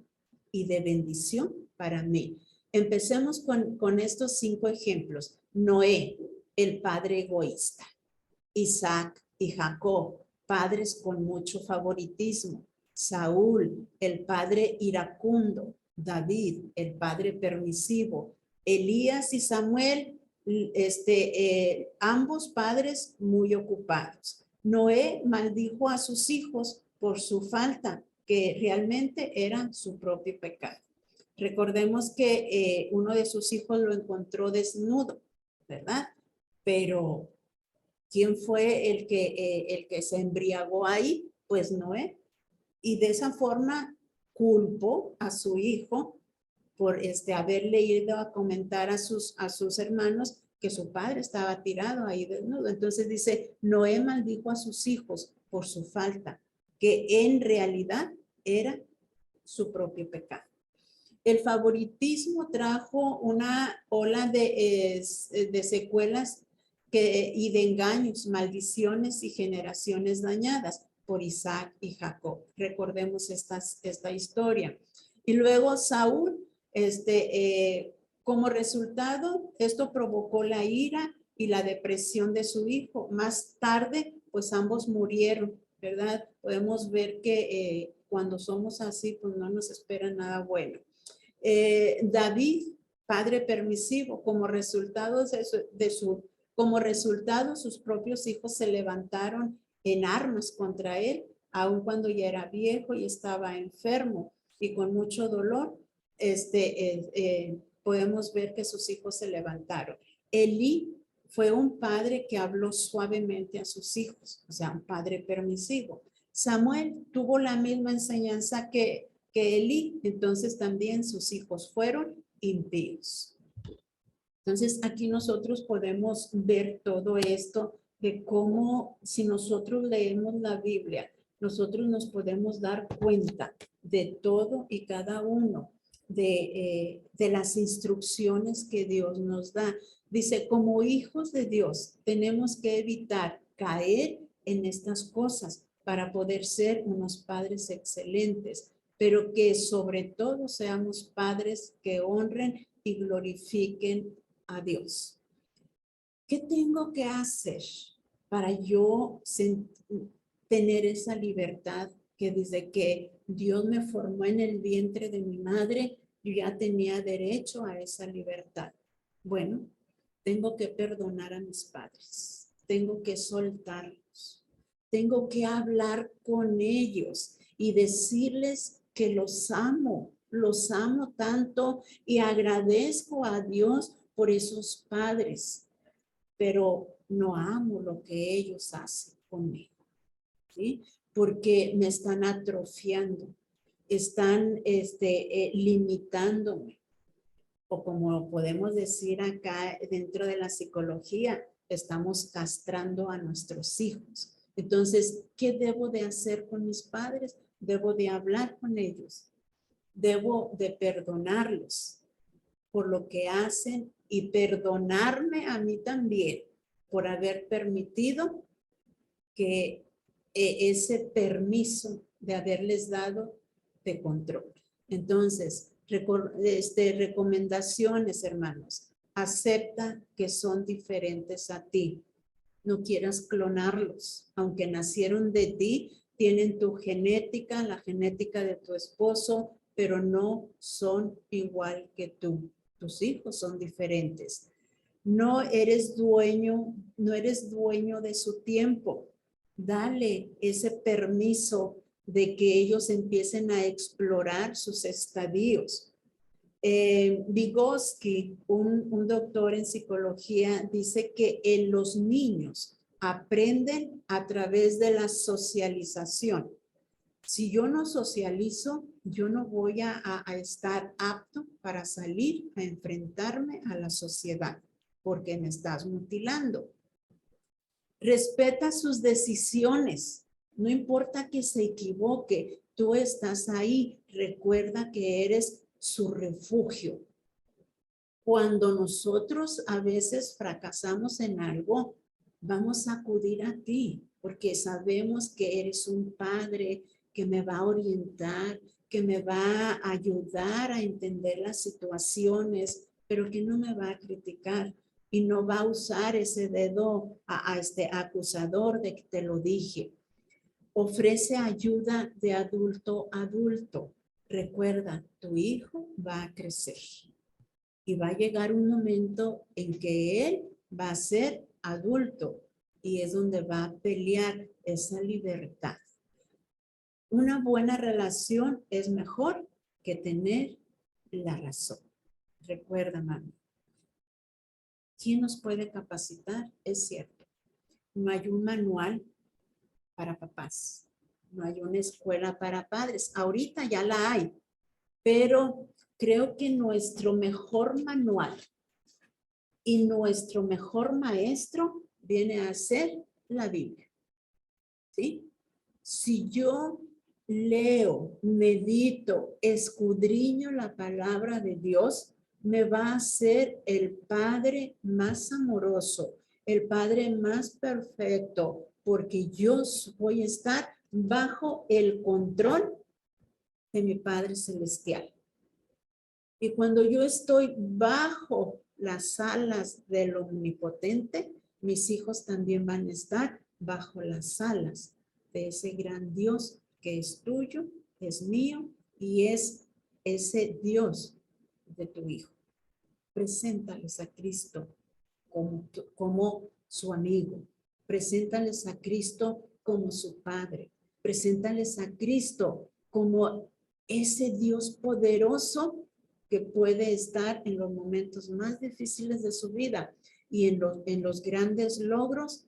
Speaker 1: y de bendición para mí. Empecemos con estos 5 ejemplos. Noé, el padre egoísta. Isaac y Jacob, padres con mucho favoritismo. Saúl, el padre iracundo. David, el padre permisivo. Elías y Samuel, ambos padres muy ocupados. Noé maldijo a sus hijos por su falta, que realmente era su propio pecado. Recordemos que uno de sus hijos lo encontró desnudo, ¿verdad? Pero ¿quién fue el que se embriagó ahí? Pues Noé. Y de esa forma culpó a su hijo por haberle ido a comentar a sus hermanos que su padre estaba tirado ahí desnudo. Entonces dice, Noé maldijo a sus hijos por su falta, que en realidad era su propio pecado. El favoritismo trajo una ola de secuelas y de engaños, maldiciones y generaciones dañadas por Isaac y Jacob. Recordemos esta historia. Y luego Saúl, como resultado, esto provocó la ira y la depresión de su hijo. Más tarde, pues ambos murieron, ¿verdad? Podemos ver que cuando somos así, pues no nos espera nada bueno. David, padre permisivo, como resultado sus propios hijos se levantaron en armas contra él, aun cuando ya era viejo y estaba enfermo y con mucho dolor. Podemos ver que sus hijos se levantaron. Elí fue un padre que habló suavemente a sus hijos, o sea, un padre permisivo. Samuel tuvo la misma enseñanza que Elí, entonces también sus hijos fueron impíos. Entonces aquí nosotros podemos ver todo esto de cómo si nosotros leemos la Biblia, nosotros nos podemos dar cuenta de todo y cada uno de las instrucciones que Dios nos da. Dice, como hijos de Dios, tenemos que evitar caer en estas cosas para poder ser unos padres excelentes, pero que sobre todo seamos padres que honren y glorifiquen a Dios. ¿Qué tengo que hacer para yo tener esa libertad que desde que Dios me formó en el vientre de mi madre, yo ya tenía derecho a esa libertad? Bueno, tengo que perdonar a mis padres, tengo que soltarlos, tengo que hablar con ellos y decirles que los amo tanto y agradezco a Dios por esos padres, pero no amo lo que ellos hacen conmigo, ¿sí? Porque me están atrofiando, están limitándome, o como podemos decir acá dentro de la psicología, estamos castrando a nuestros hijos. Entonces, ¿qué debo de hacer con mis padres? Debo de hablar con ellos. Debo de perdonarlos por lo que hacen y perdonarme a mí también por haber permitido que ese permiso de haberles dado de control. Entonces, recomendaciones, hermanos. Acepta que son diferentes a ti. No quieras clonarlos. Aunque nacieron de ti, tienen tu genética, la genética de tu esposo, pero no son igual que tú. Tus hijos son diferentes. No eres dueño de su tiempo. Dale ese permiso de que ellos empiecen a explorar sus estadios. Vygotsky, un doctor en psicología, dice que en los niños aprenden a través de la socialización. Si yo no socializo, yo no voy a estar apto para salir a enfrentarme a la sociedad, porque me estás mutilando. Respeta sus decisiones. No importa que se equivoque, tú estás ahí. Recuerda que eres su refugio. Cuando nosotros a veces fracasamos en algo, vamos a acudir a ti, porque sabemos que eres un padre que me va a orientar, que me va a ayudar a entender las situaciones, pero que no me va a criticar y no va a usar ese dedo a este acusador de que te lo dije. Ofrece ayuda de adulto a adulto. Recuerda, tu hijo va a crecer y va a llegar un momento en que él va a ser adulto y es donde va a pelear esa libertad. Una buena relación es mejor que tener la razón. Recuerda, mami. ¿Quién nos puede capacitar? Es cierto. No hay un manual para papás. No hay una escuela para padres. Ahorita ya la hay. Pero creo que nuestro mejor manual y nuestro mejor maestro viene a ser la Biblia. ¿Sí? Si yo leo, medito, escudriño la palabra de Dios, me va a ser el Padre más amoroso, el Padre más perfecto, porque yo voy a estar bajo el control de mi Padre Celestial. Y cuando yo estoy bajo las alas del Omnipotente, mis hijos también van a estar bajo las alas de ese gran Dios que es tuyo, es mío y es ese Dios de tu hijo. Preséntales a Cristo como su amigo. Preséntales a Cristo como su Padre. Preséntales a Cristo como ese Dios poderoso que puede estar en los momentos más difíciles de su vida y en los grandes logros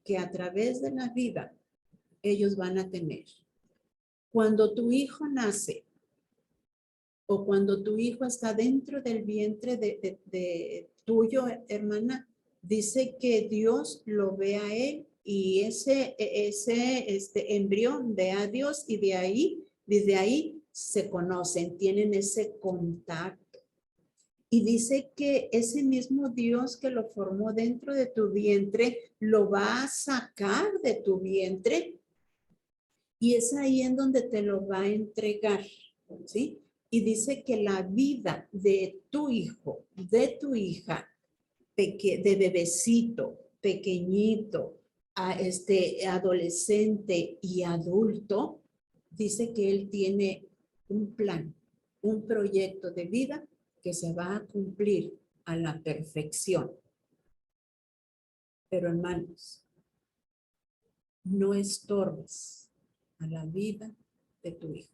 Speaker 1: que a través de la vida ellos van a tener. Cuando tu hijo nace o cuando tu hijo está dentro del vientre de tuyo, hermana, dice que Dios lo ve a él y ese embrión ve a Dios y desde ahí se conocen, tienen ese contacto. Y dice que ese mismo Dios que lo formó dentro de tu vientre, lo va a sacar de tu vientre y es ahí en donde te lo va a entregar, ¿sí? Y dice que la vida de tu hijo, de tu hija, de bebecito, pequeñito, adolescente y adulto, dice que él tiene un plan, un proyecto de vida que se va a cumplir a la perfección. Pero hermanos, no estorbes a la vida de tu hijo,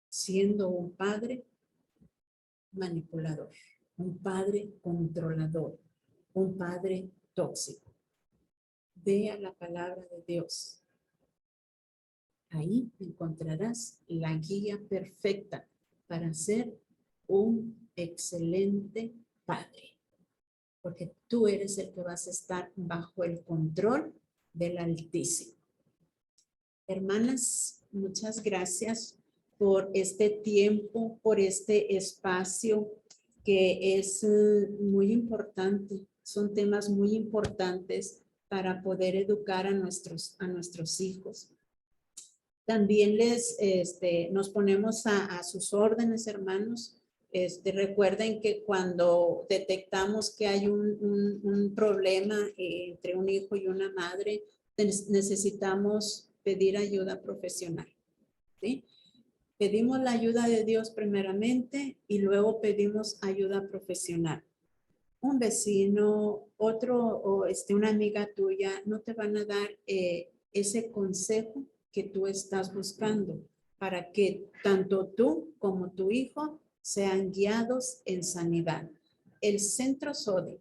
Speaker 1: siendo un padre manipulador, un padre controlador, un padre tóxico. Ve a la palabra de Dios. Ahí encontrarás la guía perfecta para ser un excelente padre, porque tú eres el que vas a estar bajo el control del Altísimo. Hermanas, muchas gracias por este tiempo, por este espacio que es muy importante. Son temas muy importantes para poder educar a nuestros hijos. También nos ponemos a sus órdenes, hermanos. Recuerden que cuando detectamos que hay un problema entre un hijo y una madre, necesitamos pedir ayuda profesional, ¿sí? Pedimos la ayuda de Dios primeramente y luego pedimos ayuda profesional. Un vecino, o una amiga tuya no te van a dar ese consejo que tú estás buscando para que tanto tú como tu hijo sean guiados en sanidad. El Centro SODI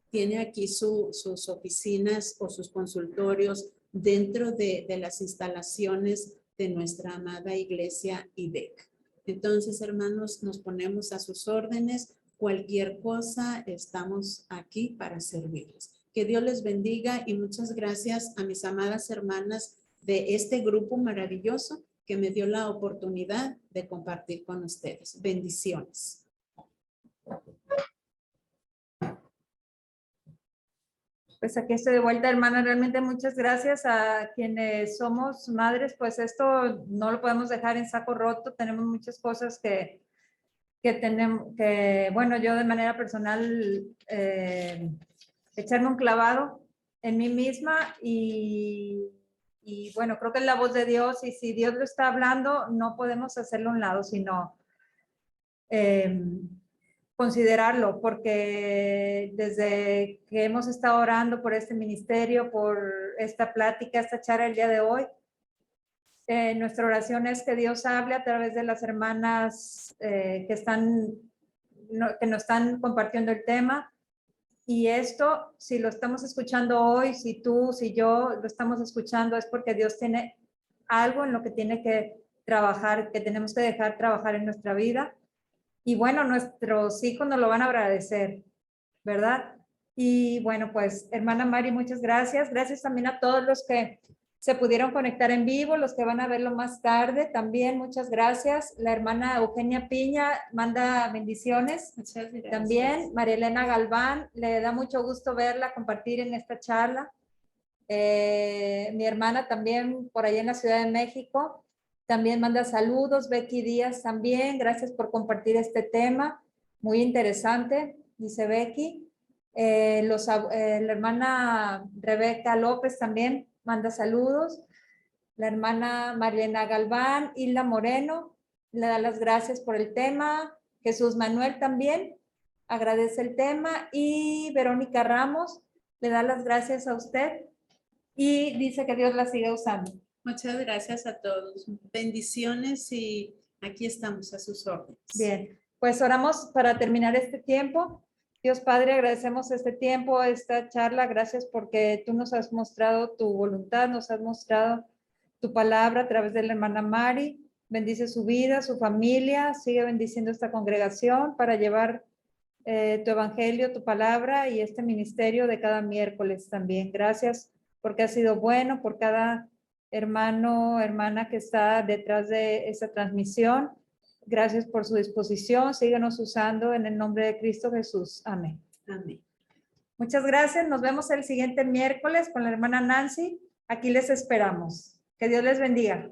Speaker 1: tiene aquí sus oficinas o sus consultorios dentro de las instalaciones de nuestra amada iglesia IDEC. Entonces, hermanos, nos ponemos a sus órdenes. Cualquier cosa, estamos aquí para servirles. Que Dios les bendiga y muchas gracias a mis amadas hermanas de este grupo maravilloso que me dio la oportunidad de compartir con ustedes. Bendiciones.
Speaker 2: Pues aquí estoy de vuelta, hermana. Realmente muchas gracias a quienes somos madres. Pues esto no lo podemos dejar en saco roto. Tenemos muchas cosas que tenemos que, bueno, yo de manera personal, echarme un clavado en mí misma y bueno, creo que es la voz de Dios y si Dios lo está hablando, no podemos hacerlo a un lado, sino considerarlo, porque desde que hemos estado orando por este ministerio, por esta plática, esta charla el día de hoy, nuestra oración es que Dios hable a través de las hermanas que nos están compartiendo el tema. Y esto, si lo estamos escuchando hoy, si tú, si yo lo estamos escuchando, es porque Dios tiene algo en lo que tiene que trabajar, que tenemos que dejar trabajar en nuestra vida. Y bueno, nuestros hijos nos lo van a agradecer, ¿verdad? Y bueno, pues, hermana Mari, muchas gracias. Gracias también a todos los que se pudieron conectar en vivo, los que van a verlo más tarde también, muchas gracias. La hermana Eugenia Piña manda bendiciones.
Speaker 1: Muchas gracias.
Speaker 2: También María Elena Galván, le da mucho gusto verla, compartir en esta charla. Mi hermana también por allá en la Ciudad de México, también manda saludos. Becky Díaz también, gracias por compartir este tema, muy interesante, dice Becky. La hermana Rebeca López también manda saludos. La hermana Mariana Galván, Hilda Moreno, le da las gracias por el tema. Jesús Manuel también agradece el tema. Y Verónica Ramos le da las gracias a usted y dice que Dios la siga usando.
Speaker 1: Muchas gracias a todos. Bendiciones y aquí estamos a sus órdenes.
Speaker 2: Bien, pues oramos para terminar este tiempo. Dios Padre, agradecemos este tiempo, esta charla. Gracias porque tú nos has mostrado tu voluntad, nos has mostrado tu palabra a través de la hermana Mari. Bendice su vida, su familia. Sigue bendiciendo esta congregación para llevar tu evangelio, tu palabra y este ministerio de cada miércoles también. Gracias porque ha sido bueno, por cada hermano, hermana que está detrás de esta transmisión. Gracias por su disposición. Síguenos usando en el nombre de Cristo Jesús. Amén.
Speaker 1: Amén.
Speaker 2: Muchas gracias. Nos vemos el siguiente miércoles con la hermana Nancy. Aquí les esperamos. Que Dios les bendiga.